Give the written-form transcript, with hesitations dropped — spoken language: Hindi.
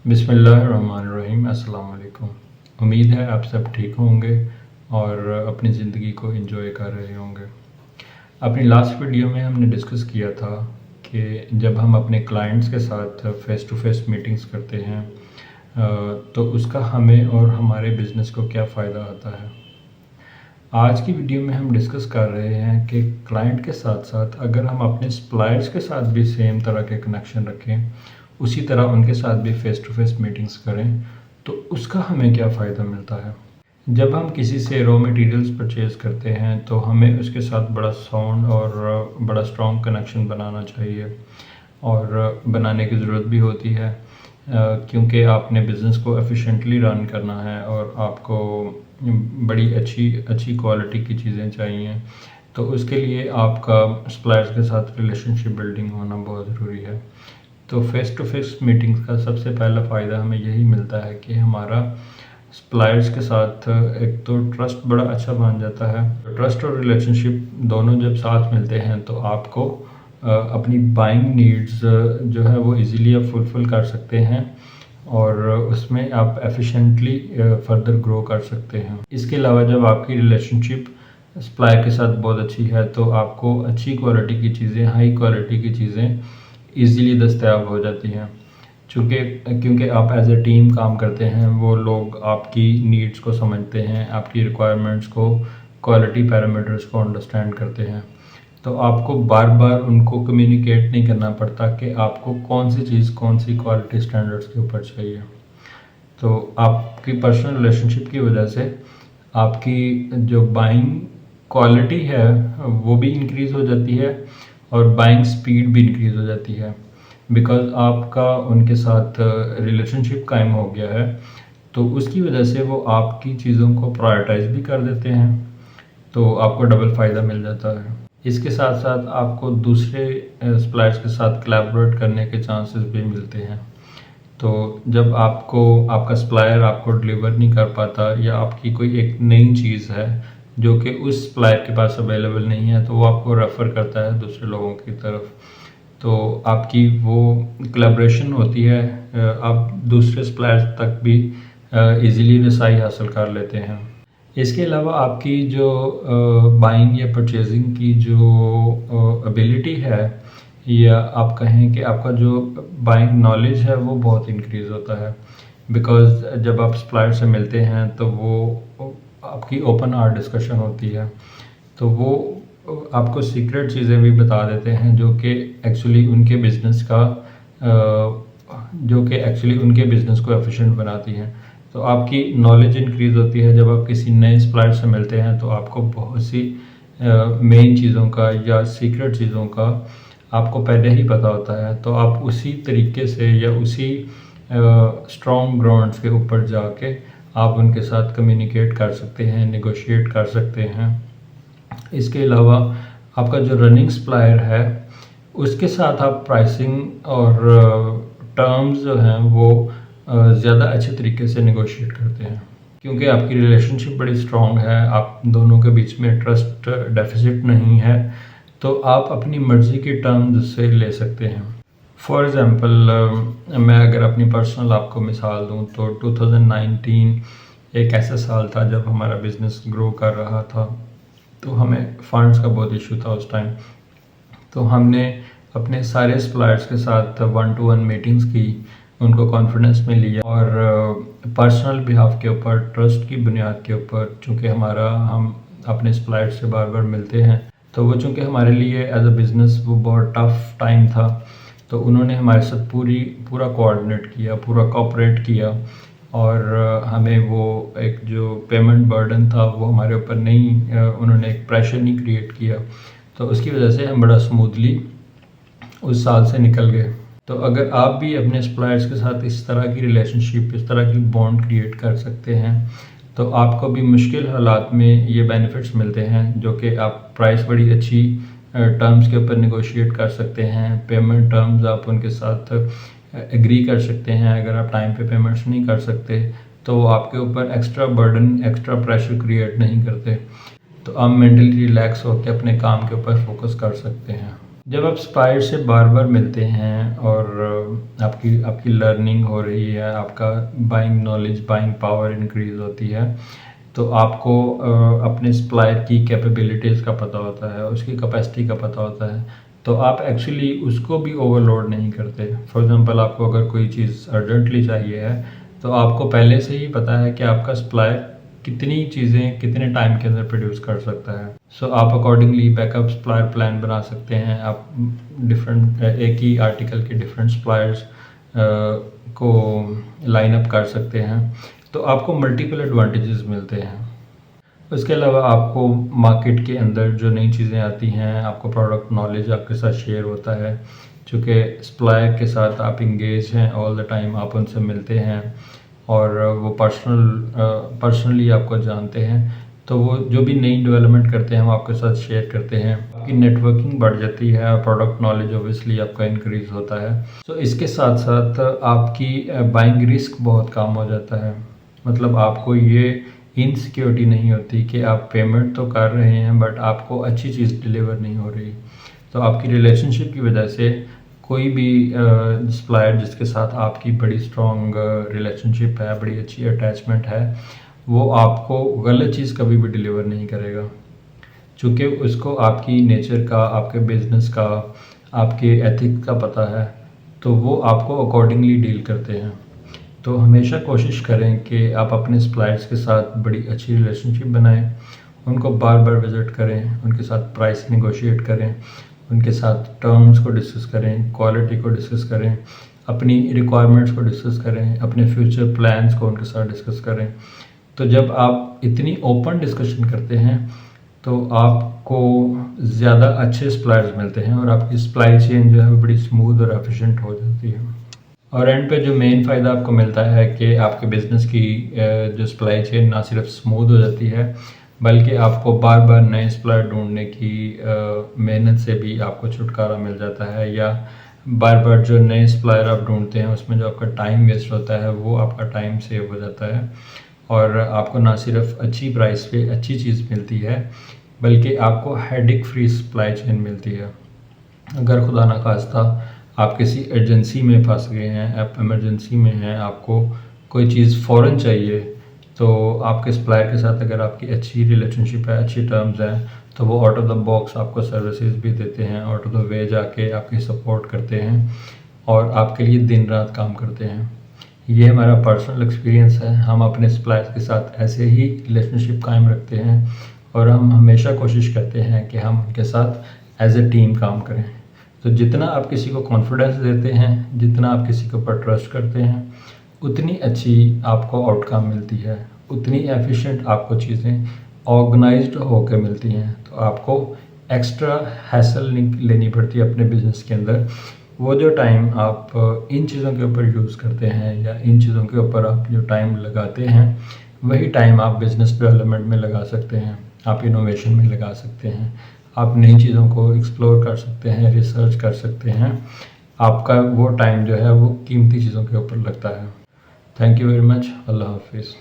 बिस्मिल्लाहिर्रहमानिर्रहीम। अस्सलाम वालेकुम। उम्मीद है आप सब ठीक होंगे और अपनी ज़िंदगी को एंजॉय कर रहे होंगे। अपनी लास्ट वीडियो में हमने डिस्कस किया था कि जब हम अपने क्लाइंट्स के साथ फ़ेस टू फ़ेस मीटिंग्स करते हैं तो उसका हमें और हमारे बिज़नेस को क्या फ़ायदा आता है। आज की वीडियो में हम डिस्कस कर रहे हैं कि क्लाइंट के साथ साथ अगर हम अपने सप्लायर्स के साथ भी सेम तरह के कनेक्शन रखें, उसी तरह उनके साथ भी फ़ेस टू फ़ेस मीटिंग्स करें तो उसका हमें क्या फ़ायदा मिलता है। जब हम किसी से रॉ मटेरियल्स परचेज़ करते हैं तो हमें उसके साथ बड़ा साउंड और बड़ा स्ट्रॉन्ग कनेक्शन बनाना चाहिए और बनाने की ज़रूरत भी होती है क्योंकि आपने बिज़नेस को एफिशिएंटली रन करना है और आपको बड़ी अच्छी क्वालिटी की चीज़ें चाहिए। तो उसके लिए आपका सप्लायर्स के साथ रिलेशनशिप बिल्डिंग होना बहुत ज़रूरी है। तो फ़ेस टू फ़ेस मीटिंग्स का सबसे पहला फ़ायदा हमें यही मिलता है कि हमारा सप्लायर्स के साथ एक तो ट्रस्ट बड़ा अच्छा बन जाता है। ट्रस्ट और रिलेशनशिप दोनों जब साथ मिलते हैं तो आपको अपनी बाइंग नीड्स जो है वो इजीली आप फुलफ़िल कर सकते हैं और उसमें आप एफिशिएंटली फर्दर ग्रो कर सकते हैं। इसके अलावा जब आपकी रिलेशनशिप सप्लायर के साथ बहुत अच्छी है तो आपको अच्छी क्वालिटी की चीज़ें, हाई क्वालिटी की चीज़ें ईज़िली दस्तयाब हो जाती हैं। क्योंकि आप एज ए टीम काम करते हैं, वो लोग आपकी नीड्स को समझते हैं, आपकी रिक्वायरमेंट्स को, क्वालिटी पैरामीटर्स को अंडरस्टैंड करते हैं। तो आपको बार बार उनको कम्युनिकेट नहीं करना पड़ता कि आपको कौन सी चीज़ कौन सी क्वालिटी स्टैंडर्ड्स के ऊपर चाहिए। तो आपकी पर्सनल रिलेशनशिप की वजह से आपकी जो बाइंग क्वालिटी है वो भी इंक्रीज़ हो जाती है और बाइंग स्पीड भी इंक्रीज़ हो जाती है बिकॉज़ आपका उनके साथ रिलेशनशिप कायम हो गया है। तो उसकी वजह से वो आपकी चीज़ों को प्रायोरिटाइज़ भी कर देते हैं, तो आपको डबल फ़ायदा मिल जाता है। इसके साथ साथ आपको दूसरे सप्लायर्स के साथ कोलैबोरेट करने के चांसेस भी मिलते हैं। तो जब आपका सप्लायर आपको डिलीवर नहीं कर पाता या आपकी कोई एक नई चीज़ है जो कि उस सप्लायर के पास अवेलेबल नहीं है तो वो आपको रेफ़र करता है दूसरे लोगों की तरफ। तो आपकी वो कोलैबोरेशन होती है, आप दूसरे सप्लायर्स तक भी इजीली रसाई हासिल कर लेते हैं। इसके अलावा आपकी जो बाइंग या परचेजिंग की जो एबिलिटी है या आप कहें कि आपका जो बाइंग नॉलेज है वो बहुत इंक्रीज़ होता है बिकॉज़ जब आप सप्लायर से मिलते हैं तो वो आपकी ओपन हार्ट डिस्कशन होती है। तो वो आपको सीक्रेट चीज़ें भी बता देते हैं जो कि एक्चुअली उनके बिज़नेस को एफिशिएंट बनाती हैं। तो आपकी नॉलेज इंक्रीज़ होती है। जब आप किसी नए सप्लायर से मिलते हैं तो आपको बहुत सी मेन चीज़ों का या सीक्रेट चीज़ों का आपको पहले ही पता होता है। तो आप उसी तरीके से या उसी स्ट्रॉन्ग ग्राउंड्स के ऊपर जाके आप उनके साथ कम्युनिकेट कर सकते हैं, नेगोशिएट कर सकते हैं। इसके अलावा आपका जो रनिंग सप्लायर है उसके साथ आप प्राइसिंग और टर्म्स जो हैं वो ज़्यादा अच्छे तरीके से नेगोशिएट करते हैं क्योंकि आपकी रिलेशनशिप बड़ी स्ट्रॉन्ग है, आप दोनों के बीच में ट्रस्ट डेफिसिट नहीं है, तो आप अपनी मर्ज़ी की टर्म्स से ले सकते हैं। फॉर एग्ज़ाम्पल मैं अगर अपनी पर्सनल आपको मिसाल दूं तो 2019 एक ऐसा साल था जब हमारा बिज़नेस ग्रो कर रहा था, तो हमें फंड्स का बहुत इशू था उस टाइम। तो हमने अपने सारे सप्लायर्स के साथ 1-to-1 मीटिंग्स की, उनको कॉन्फिडेंस में लिया और पर्सनल बिहाफ के ऊपर, ट्रस्ट की बुनियाद के ऊपर, चूँकि हम अपने सप्लायर्स से बार बार मिलते हैं तो वो चूँकि हमारे लिए एज अ बिज़नेस वो बहुत टफ़ टाइम था, तो उन्होंने हमारे साथ पूरा कोऑर्डिनेट किया, पूरा कोऑपरेट किया और हमें वो एक जो पेमेंट बर्डन था वो हमारे ऊपर उन्होंने एक प्रेशर नहीं क्रिएट किया। तो उसकी वजह से हम बड़ा स्मूथली उस साल से निकल गए। तो अगर आप भी अपने सप्लायर्स के साथ इस तरह की रिलेशनशिप, इस तरह की बॉन्ड क्रिएट कर सकते हैं तो आपको भी मुश्किल हालात में ये बेनिफिट्स मिलते हैं जो कि आप प्राइस बड़ी अच्छी टर्म्स के ऊपर नेगोशिएट कर सकते हैं। पेमेंट टर्म्स आप उनके साथ एग्री कर सकते हैं। अगर आप टाइम पे पेमेंट्स नहीं कर सकते तो वो आपके ऊपर extra burden, extra pressure create नहीं करते, तो आप मेंटली रिलैक्स होकर अपने काम के ऊपर फोकस कर सकते हैं। जब आप सप्लायर से बार-बार मिलते हैं और आपकी आपकी लर्निंग हो रही है, आपका buying knowledge, buying power increase होती है, तो आपको अपने सप्लायर की कैपेबिलिटीज़ का पता होता है, उसकी कैपेसिटी का पता होता है, तो आप एक्चुअली उसको भी ओवरलोड नहीं करते। फॉर एग्ज़ाम्पल आपको अगर कोई चीज़ अर्जेंटली चाहिए है, तो आपको पहले से ही पता है कि आपका सप्लायर कितनी चीज़ें कितने टाइम के अंदर प्रोड्यूस कर सकता है। सो आप अकॉर्डिंगली बैकअप सप्लायर प्लान बना सकते हैं। आप डिफरेंट एक ही आर्टिकल के डिफरेंट सप्लायर्स को लाइन अप कर सकते हैं, तो आपको मल्टीपल एडवांटेजेस मिलते हैं। उसके अलावा आपको मार्केट के अंदर जो नई चीज़ें आती हैं, आपको प्रोडक्ट नॉलेज आपके साथ शेयर होता है। चूँकि सप्लायर के साथ आप इंगेज हैं ऑल द टाइम, आप उनसे मिलते हैं और वो पर्सनली आपको जानते हैं, तो वो जो भी नई डेवलपमेंट करते हैं वो आपके साथ शेयर करते हैं। आपकी नेटवर्किंग बढ़ जाती है और प्रोडक्ट नॉलेज ऑब्वियसली आपका इंक्रीज़ होता है। सो इसके साथ साथ आपकी बाइंग रिस्क बहुत कम हो जाता है। मतलब आपको ये इनसिक्योरिटी नहीं होती कि आप पेमेंट तो कर रहे हैं बट आपको अच्छी चीज़ डिलीवर नहीं हो रही। तो आपकी रिलेशनशिप की वजह से कोई भी सप्लायर जिसके साथ आपकी बड़ी स्ट्रॉन्ग रिलेशनशिप है, बड़ी अच्छी अटैचमेंट है, वो आपको गलत चीज़ कभी भी डिलीवर नहीं करेगा। चूँकि उसको आपकी नेचर का, आपके बिज़नेस का, आपके एथिक्स का पता है, तो वो आपको अकॉर्डिंगली डील करते हैं। तो हमेशा कोशिश करें कि आप अपने सप्लायर्स के साथ बड़ी अच्छी रिलेशनशिप बनाएं, उनको बार बार विज़िट करें, उनके साथ प्राइस नेगोशिएट करें, उनके साथ टर्म्स को डिस्कस करें, क्वालिटी को डिस्कस करें, अपनी रिक्वायरमेंट्स को डिस्कस करें, अपने फ्यूचर प्लान्स को उनके साथ डिस्कस करें। तो जब आप इतनी ओपन डिस्कशन करते हैं तो आपको ज़्यादा अच्छे सप्लायर्स मिलते हैं और आपकी सप्लाई चेन जो है वो बड़ी स्मूथ और एफिशिएंट हो जाती है। और एंड पे जो मेन फ़ायदा आपको मिलता है कि आपके बिज़नेस की जो सप्लाई चेन ना सिर्फ स्मूथ हो जाती है, बल्कि आपको बार बार नए सप्लायर ढूंढने की मेहनत से भी आपको छुटकारा मिल जाता है, या बार बार जो नए सप्लायर आप ढूंढते हैं उसमें जो आपका टाइम वेस्ट होता है वो आपका टाइम सेव हो जाता है और आपको ना सिर्फ अच्छी प्राइस पे अच्छी चीज़ मिलती है, बल्कि आपको हेडेक फ्री सप्लाई चेन मिलती है। अगर खुदा ना खास्ता आप किसी एजेंसी में फंस गए हैं, आप इमरजेंसी में हैं, आपको कोई चीज़ फ़ौरन चाहिए, तो आपके सप्लायर के साथ अगर आपकी अच्छी रिलेशनशिप है, अच्छी टर्म्स हैं, तो वो आउट ऑफ द बॉक्स आपको सर्विसेज भी देते हैं, आउट ऑफ द वे जाके आपकी सपोर्ट करते हैं और आपके लिए दिन रात काम करते हैं। ये हमारा पर्सनल एक्सपीरियंस है। हम अपने सप्लायर्स के साथ ऐसे ही रिलेशनशिप कायम रखते हैं और हम हमेशा कोशिश करते हैं कि हम उनके साथ एज ए टीम काम करें। तो जितना आप किसी को कॉन्फिडेंस देते हैं, जितना आप किसी के ऊपर ट्रस्ट करते हैं, उतनी अच्छी आपको आउटकम मिलती है, उतनी एफिशिएंट आपको चीज़ें ऑर्गेनाइज्ड होकर मिलती हैं। तो आपको एक्स्ट्रा हैसल नहीं लेनी पड़ती अपने बिज़नेस के अंदर। वो जो टाइम आप इन चीज़ों के ऊपर यूज़ करते हैं या इन चीज़ों के ऊपर आप जो टाइम लगाते हैं, वही टाइम आप बिज़नेस डेवलपमेंट में लगा सकते हैं, आप इनोवेशन में लगा सकते हैं, आप नई चीज़ों को एक्सप्लोर कर सकते हैं, रिसर्च कर सकते हैं। आपका वो टाइम जो है वो कीमती चीज़ों के ऊपर लगता है। Thank you very much. अल्लाह हाफिज़।